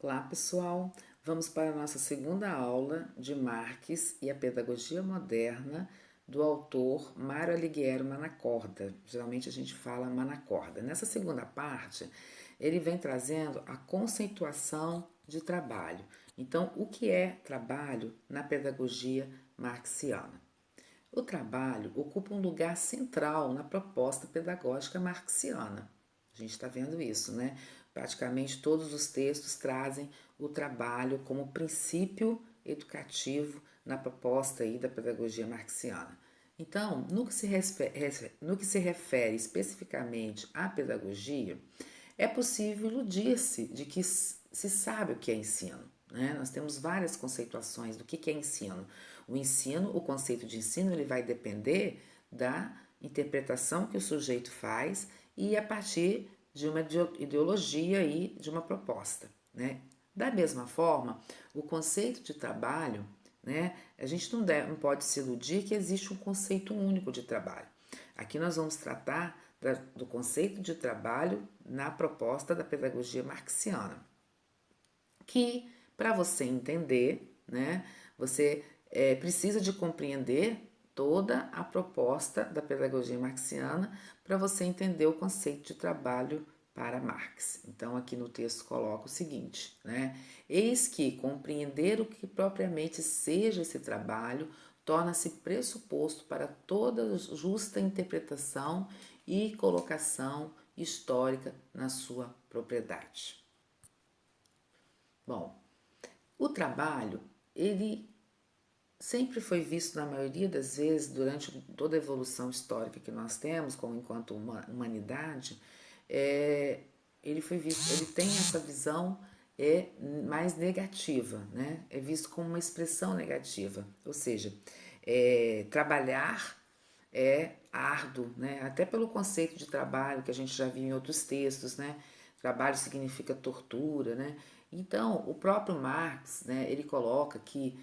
Olá, pessoal. Vamos para a nossa segunda aula de Marx e a Pedagogia Moderna do autor Mário Alighiero Manacorda. Geralmente a gente fala Manacorda. Nessa segunda parte, ele vem trazendo a conceituação de trabalho. Então, o que é trabalho na pedagogia marxiana? O trabalho ocupa um lugar central na proposta pedagógica marxiana. A gente está vendo isso, né? Praticamente todos os textos trazem o trabalho como princípio educativo na proposta aí da pedagogia marxiana. Então, no que se refere especificamente à pedagogia, é possível iludir-se de que se sabe o que é ensino. Né? Nós temos várias conceituações do que é ensino. O ensino, o conceito de ensino, ele vai depender da interpretação que o sujeito faz e a partir de uma ideologia e de uma proposta. Né? Da mesma forma, o conceito de trabalho, né, a gente não pode se iludir que existe um conceito único de trabalho. Aqui nós vamos tratar do conceito de trabalho na proposta da pedagogia marxiana, que para você entender, né, você precisa de compreender toda a proposta da pedagogia marxiana para você entender o conceito de trabalho para Marx. Então, aqui no texto coloca o seguinte, né? Eis que compreender o que propriamente seja esse trabalho torna-se pressuposto para toda justa interpretação e colocação histórica na sua propriedade. Bom, o trabalho, ele sempre foi visto na maioria das vezes durante toda a evolução histórica que nós temos, como enquanto humanidade, ele foi visto, ele tem essa visão mais negativa, né? É visto como uma expressão negativa, ou seja, trabalhar é árduo, né? Até pelo conceito de trabalho que a gente já viu em outros textos, né? Trabalho significa tortura, né? Então, o próprio Marx, né, ele coloca que,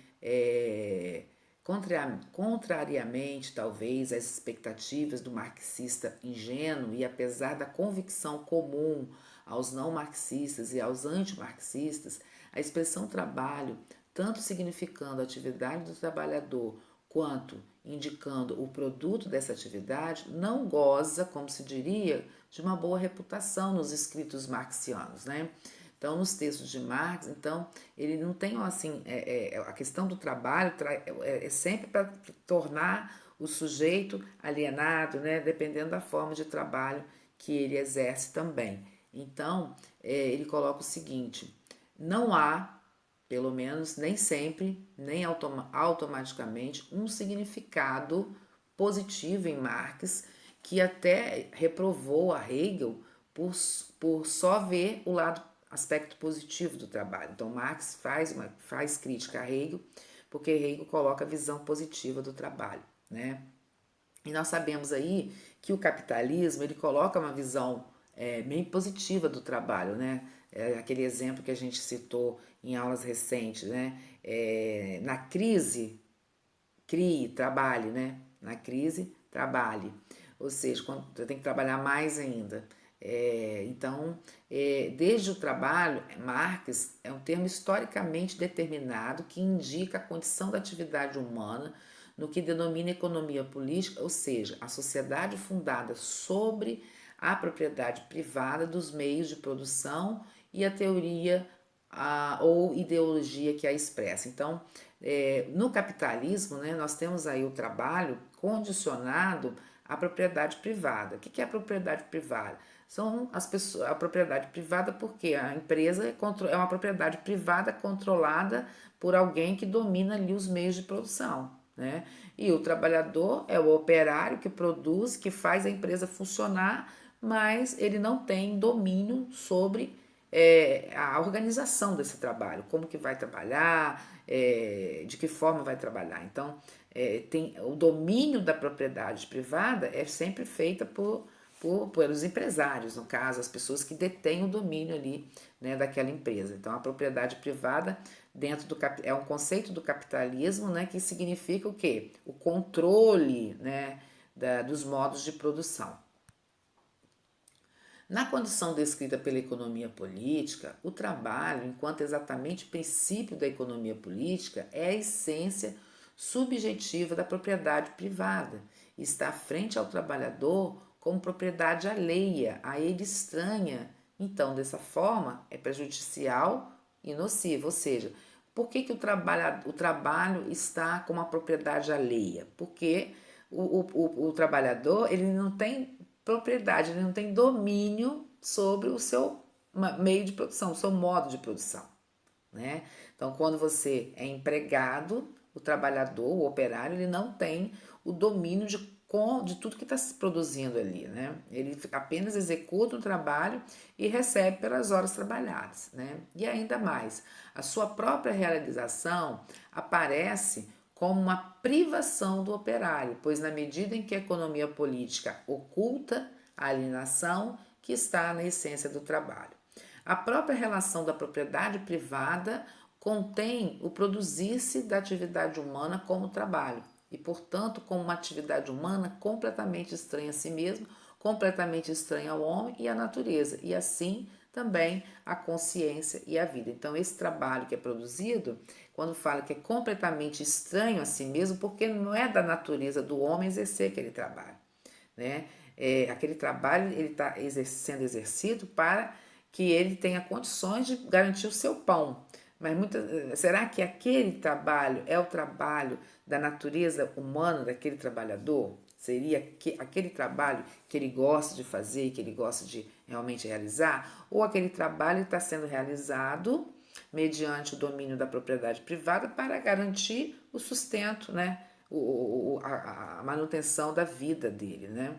contrariamente, talvez, às expectativas do marxista ingênuo e apesar da convicção comum aos não marxistas e aos antimarxistas, a expressão trabalho, tanto significando a atividade do trabalhador quanto indicando o produto dessa atividade, não goza, como se diria, de uma boa reputação nos escritos marxianos, né? Então, nos textos de Marx, então, ele não tem assim, a questão do trabalho é sempre para tornar o sujeito alienado, né? Dependendo da forma de trabalho que ele exerce também. Então, ele coloca o seguinte: não há, pelo menos nem sempre, nem automaticamente, um significado positivo em Marx, que até reprovou a Hegel por só ver o lado aspecto positivo do trabalho. Então Marx faz crítica a Hegel, porque Hegel coloca a visão positiva do trabalho, né? E nós sabemos aí que o capitalismo ele coloca uma visão bem positiva do trabalho, né? Aquele exemplo que a gente citou em aulas recentes, né? Na crise, crie, trabalhe, né? Na crise, trabalhe. Ou seja, quando você tem que trabalhar mais ainda. Então, desde o trabalho, Marx é um termo historicamente determinado que indica a condição da atividade humana no que denomina economia política, ou seja, a sociedade fundada sobre a propriedade privada dos meios de produção e a teoria ou ideologia que a expressa. Então, no capitalismo, né, nós temos aí o trabalho condicionado à propriedade privada. O que é a propriedade privada? São as pessoas, a propriedade privada porque a empresa é uma propriedade privada controlada por alguém que domina ali os meios de produção. Né? E o trabalhador é o operário que produz, que faz a empresa funcionar, mas ele não tem domínio sobre a organização desse trabalho, como que vai trabalhar, de que forma vai trabalhar. Então, tem o domínio da propriedade privada é sempre feita pelos empresários, no caso, as pessoas que detêm o domínio ali, né, daquela empresa. Então, a propriedade privada dentro do é um conceito do capitalismo, né, que significa o quê? O controle, né, dos modos de produção. Na condição descrita pela economia política, o trabalho, enquanto exatamente princípio da economia política, é a essência subjetiva da propriedade privada e está frente ao trabalhador como propriedade alheia, a ele estranha. Então, dessa forma, é prejudicial e nocivo. Ou seja, por que o trabalho está como uma propriedade alheia? Porque o trabalhador ele não tem propriedade, ele não tem domínio sobre o seu meio de produção, o seu modo de produção, né? Então, quando você é empregado, o trabalhador, o operário, ele não tem o domínio de tudo que está se produzindo ali, né? Ele apenas executa o trabalho e recebe pelas horas trabalhadas, né? E ainda mais, a sua própria realização aparece como uma privação do operário, pois na medida em que a economia política oculta a alienação que está na essência do trabalho. A própria relação da propriedade privada contém o produzir-se da atividade humana como trabalho e, portanto, como uma atividade humana completamente estranha a si mesmo, completamente estranha ao homem e à natureza, e assim também a consciência e a vida. Então, esse trabalho que é produzido, quando fala que é completamente estranho a si mesmo, porque não é da natureza do homem exercer aquele trabalho, né? Aquele trabalho ele está sendo exercido para que ele tenha condições de garantir o seu pão. Mas será que aquele trabalho é o trabalho da natureza humana daquele trabalhador? Seria aquele trabalho que ele gosta de fazer, que ele gosta de realmente realizar? Ou aquele trabalho está sendo realizado mediante o domínio da propriedade privada para garantir o sustento, né? A manutenção da vida dele, né?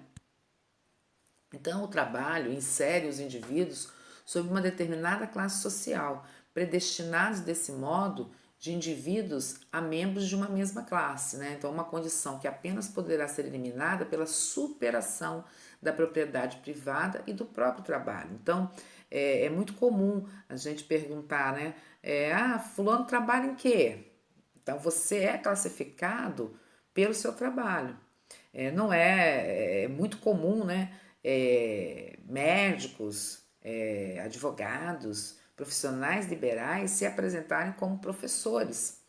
Então, o trabalho insere os indivíduos sob uma determinada classe social, predestinados desse modo de indivíduos a membros de uma mesma classe, né? Então, uma condição que apenas poderá ser eliminada pela superação da propriedade privada e do próprio trabalho. Então, é muito comum a gente perguntar, né? Fulano trabalha em quê? Então, você é classificado pelo seu trabalho. Não é muito comum, né? Médicos, advogados, profissionais liberais se apresentarem como professores.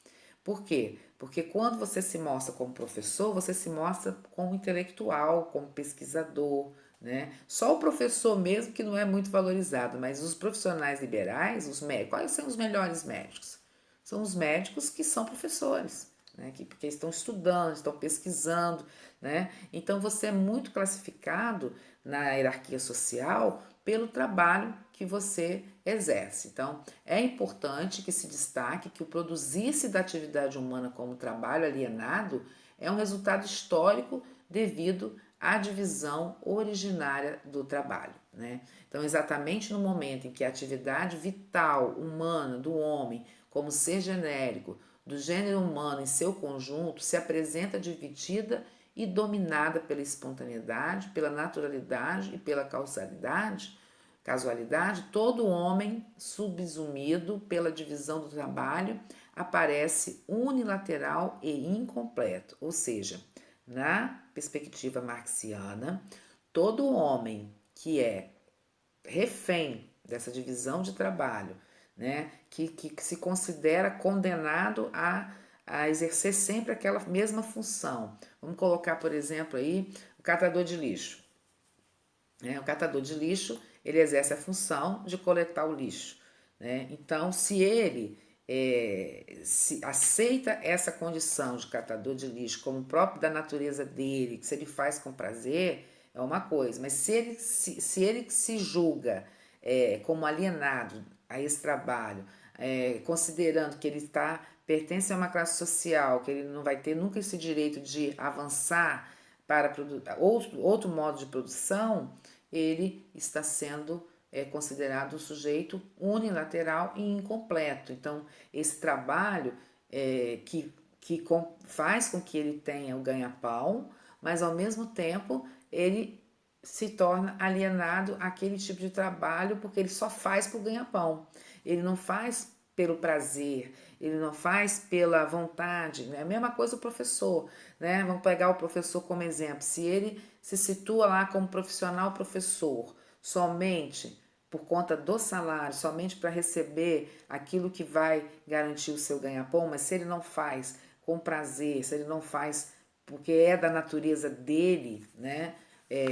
Por quê? Porque quando você se mostra como professor, você se mostra como intelectual, como pesquisador, né? Só o professor mesmo que não é muito valorizado, mas os profissionais liberais, os médicos, quais são os melhores médicos? São os médicos que são professores, né? Porque estão estudando, estão pesquisando, né? Então você é muito classificado na hierarquia social pelo trabalho que você exerce. Então é importante que se destaque que o produzir-se da atividade humana como trabalho alienado é um resultado histórico devido à divisão originária do trabalho, né? Então, exatamente no momento em que a atividade vital humana do homem, como ser genérico, do gênero humano em seu conjunto, se apresenta dividida e dominada pela espontaneidade, pela naturalidade e pela casualidade, todo homem subsumido pela divisão do trabalho aparece unilateral e incompleto, ou seja, na perspectiva marxiana, todo homem que é refém dessa divisão de trabalho, né, que se considera condenado a exercer sempre aquela mesma função. Vamos colocar, por exemplo, aí o catador de lixo. Né? O catador de lixo ele exerce a função de coletar o lixo. Né? Então, se ele se aceita essa condição de catador de lixo como próprio da natureza dele, que se ele faz com prazer, é uma coisa, mas se ele se julga como alienado a esse trabalho, considerando que ele pertence a uma classe social, que ele não vai ter nunca esse direito de avançar para outro modo de produção, ele está sendo considerado um sujeito unilateral e incompleto. Então, esse trabalho que faz com que ele tenha o ganha-pão, mas ao mesmo tempo ele se torna alienado àquele tipo de trabalho porque ele só faz por ganha-pão. Ele não faz pelo prazer, ele não faz pela vontade. Né? A mesma coisa o professor. Né? Vamos pegar o professor como exemplo. Se ele se situa lá como profissional professor, somente por conta do salário, somente para receber aquilo que vai garantir o seu ganha-pão, mas se ele não faz com prazer, se ele não faz porque é da natureza dele, né,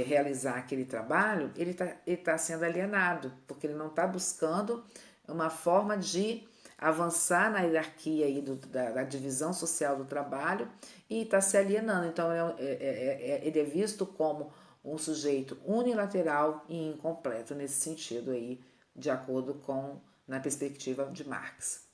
realizar aquele trabalho, ele tá sendo alienado, porque ele não está buscando uma forma de avançar na hierarquia aí da divisão social do trabalho e está se alienando. Então, ele é visto como um sujeito unilateral e incompleto nesse sentido aí, de acordo com, na perspectiva de Marx.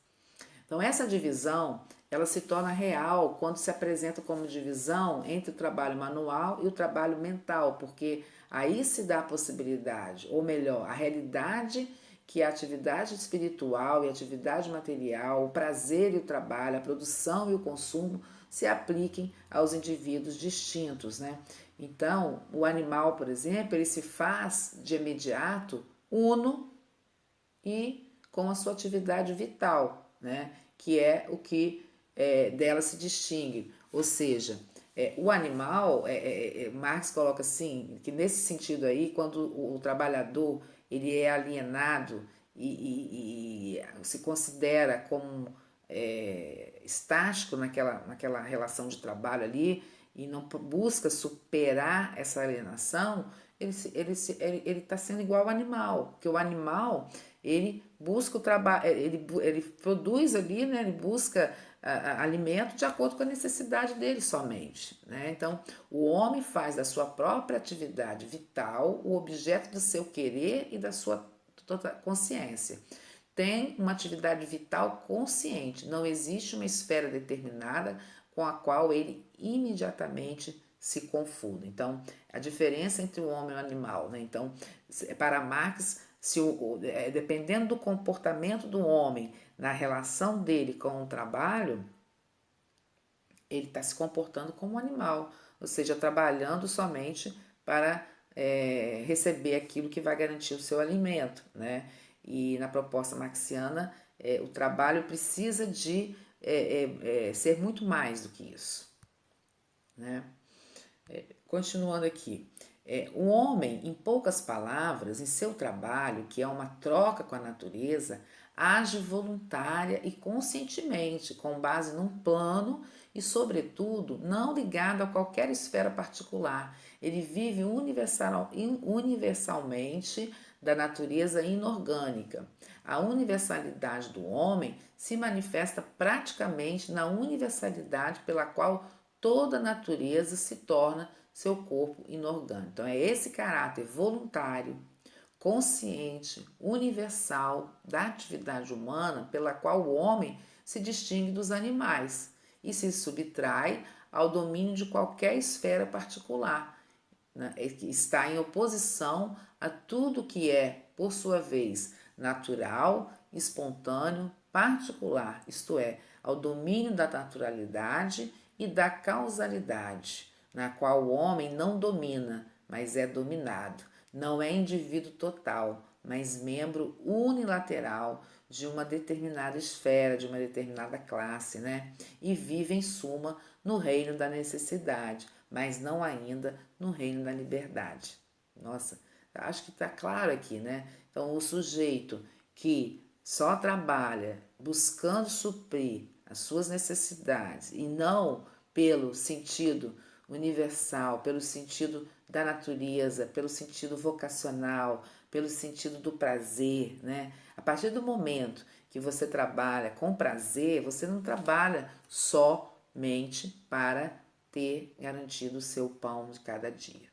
Então, essa divisão, ela se torna real quando se apresenta como divisão entre o trabalho manual e o trabalho mental, porque aí se dá a possibilidade, ou melhor, a realidade que a atividade espiritual e a atividade material, o prazer e o trabalho, a produção e o consumo se apliquem aos indivíduos distintos, né? Então, o animal, por exemplo, ele se faz de imediato uno e com a sua atividade vital, né? Que é o que dela se distingue. Ou seja, o animal, Marx coloca assim, que nesse sentido aí, quando o trabalhador ele é alienado e se considera como estático naquela relação de trabalho ali e não busca superar essa alienação, ele está sendo igual ao animal, porque o animal ele busca o trabalho, ele produz ali, né, ele busca alimento de acordo com a necessidade dele somente, né? Então, o homem faz da sua própria atividade vital o objeto do seu querer e da sua consciência. Tem uma atividade vital consciente, não existe uma esfera determinada com a qual ele imediatamente se confunde. Então, a diferença entre o homem e o animal, né? Então, para Marx, dependendo do comportamento do homem na relação dele com o trabalho, ele está se comportando como um animal, ou seja, trabalhando somente para receber aquilo que vai garantir o seu alimento, né? E na proposta marxiana, o trabalho precisa de ser muito mais do que isso, né? Continuando aqui, o homem, em poucas palavras, em seu trabalho, que é uma troca com a natureza, age voluntária e conscientemente, com base num plano e, sobretudo, não ligado a qualquer esfera particular. Ele vive universalmente da natureza inorgânica. A universalidade do homem se manifesta praticamente na universalidade pela qual toda a natureza se torna seu corpo inorgânico. Então, é esse caráter voluntário, consciente, universal da atividade humana pela qual o homem se distingue dos animais e se subtrai ao domínio de qualquer esfera particular, né? Que está em oposição a tudo que é, por sua vez, natural, espontâneo, particular, isto é, ao domínio da naturalidade e da causalidade, na qual o homem não domina, mas é dominado. Não é indivíduo total, mas membro unilateral de uma determinada esfera, de uma determinada classe, né? E vive, em suma, no reino da necessidade, mas não ainda no reino da liberdade. Nossa, acho que está claro aqui, né? Então, o sujeito que só trabalha buscando suprir as suas necessidades e não pelo sentido universal, pelo sentido da natureza, pelo sentido vocacional, pelo sentido do prazer, né? A partir do momento que você trabalha com prazer, você não trabalha somente para ter garantido o seu pão de cada dia.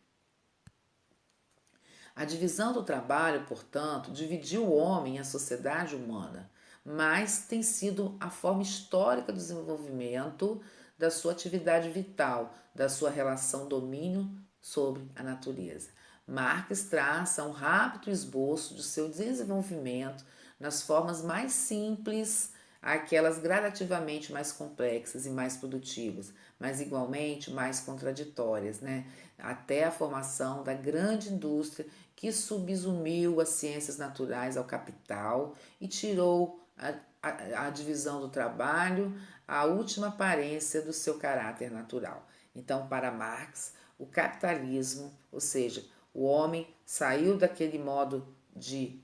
A divisão do trabalho, portanto, dividiu o homem e a sociedade humana, mas tem sido a forma histórica do desenvolvimento da sua atividade vital, da sua relação domínio sobre a natureza. Marx traça um rápido esboço do seu desenvolvimento nas formas mais simples àquelas gradativamente mais complexas e mais produtivas, mas igualmente mais contraditórias, né? Até a formação da grande indústria que subsumiu as ciências naturais ao capital e tirou a divisão do trabalho, a última aparência do seu caráter natural. Então, para Marx, o capitalismo, ou seja, o homem saiu daquele modo de